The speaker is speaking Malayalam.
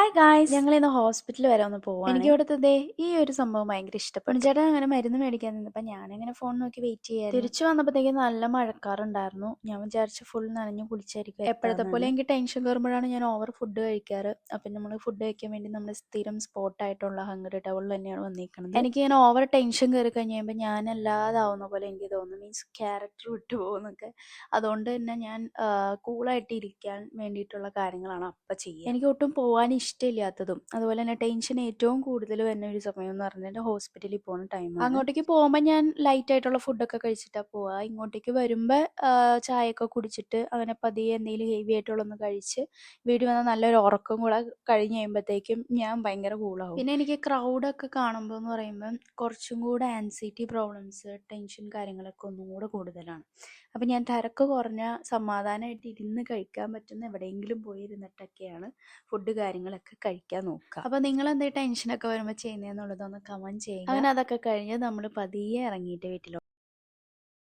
ഹായ് ഗായ്സ്, ഞങ്ങൾ ഇന്ന് ഹോസ്പിറ്റൽ വരെ ഒന്ന് പോവാണ്. എനിക്ക് ഇവിടുത്തെ ഈ ഒരു സംഭവം ഭയങ്കര ഇഷ്ടപ്പെട്ടു. ചേട്ടൻ അങ്ങനെ മരുന്ന് മേടിക്കാൻ നിന്നപ്പോൾ ഞാനിങ്ങനെ ഫോൺ നോക്കി വെയിറ്റ് ചെയ്യാൻ തിരിച്ചു വന്നപ്പോഴത്തേക്കും നല്ല മഴക്കാറുണ്ടായിരുന്നു. ഞാൻ വിചാരിച്ചു ഫുൾ നനഞ്ഞു കുളിച്ചായിരിക്കും. എപ്പോഴത്തെ പോലെ എനിക്ക് ടെൻഷൻ കയറുമ്പോഴാണ് ഞാൻ ഓവർ ഫുഡ് കഴിക്കാറ്. അപ്പം നമ്മൾ ഫുഡ് കഴിക്കാൻ വേണ്ടി നമ്മൾ സ്ഥിരം സ്പോട്ടായിട്ടുള്ള ഹംഗറി ടവറിൽ തന്നെയാണ് വന്നിരിക്കുന്നത്. എനിക്ക് ഇങ്ങനെ ഓവർ ടെൻഷൻ കയറി കഴിഞ്ഞുമ്പോൾ ഞാൻ അല്ലാതാവുന്ന പോലെ എനിക്ക് തോന്നുന്നു. മീൻസ് ക്യാരക്ടർ വിട്ടു പോകുന്നൊക്കെ. അതുകൊണ്ട് തന്നെ ഞാൻ കൂളായിട്ട് ഇരിക്കാൻ വേണ്ടിയിട്ടുള്ള കാര്യങ്ങളാണ് അപ്പം ചെയ്യുക. എനിക്ക് ഒട്ടും പോകാൻ ഇഷ്ടമില്ലാത്തതും അതുപോലെ തന്നെ ടെൻഷൻ ഏറ്റവും കൂടുതൽ വരുന്ന ഒരു സമയം എന്ന് പറഞ്ഞാൽ ഹോസ്പിറ്റലിൽ പോകുന്ന ടൈമാണ്. അങ്ങോട്ടേക്ക് പോകുമ്പോൾ ഞാൻ ലൈറ്റ് ആയിട്ടുള്ള ഫുഡൊക്കെ കഴിച്ചിട്ടാണ് പോവുക. ഇങ്ങോട്ടേക്ക് വരുമ്പോൾ ചായയൊക്കെ കുടിച്ചിട്ട് അങ്ങനെ പതിയെ എന്തെങ്കിലും ഹെവി ആയിട്ടുള്ളൊന്ന് കഴിച്ച് വീട്ടിൽ വന്നാൽ നല്ലൊരു ഉറക്കം കൂടെ കഴിഞ്ഞ് കഴിയുമ്പോഴത്തേക്കും ഞാൻ ഭയങ്കര കൂളാവും. പിന്നെ എനിക്ക് ക്രൗഡൊക്കെ കാണുമ്പോൾ എന്ന് പറയുമ്പം കുറച്ചും കൂടെ ആൻസൈറ്റി പ്രോബ്ലംസ്, ടെൻഷൻ കാര്യങ്ങളൊക്കെ ഒന്നും കൂടെ കൂടുതലാണ്. അപ്പം ഞാൻ തിരക്ക് കുറഞ്ഞ സമാധാനമായിട്ട് ഇരുന്ന് കഴിക്കാൻ പറ്റുന്ന എവിടെയെങ്കിലും പോയി ഇരുന്നിട്ടൊക്കെയാണ് ഫുഡ് കാര്യങ്ങളൊക്കെ കഴിക്കാൻ നോക്കുക. അപ്പോൾ നിങ്ങൾ എന്താ ടെൻഷനൊക്കെ വരുമ്പോൾ ചെയ്യുന്നതെന്നുള്ളതൊന്ന് കമൻറ്റ് ചെയ്യുക. അങ്ങനെ അതൊക്കെ കഴിഞ്ഞ് നമ്മൾ പതിയെ ഇറങ്ങിയിട്ട് വീട്ടിലോട്ട്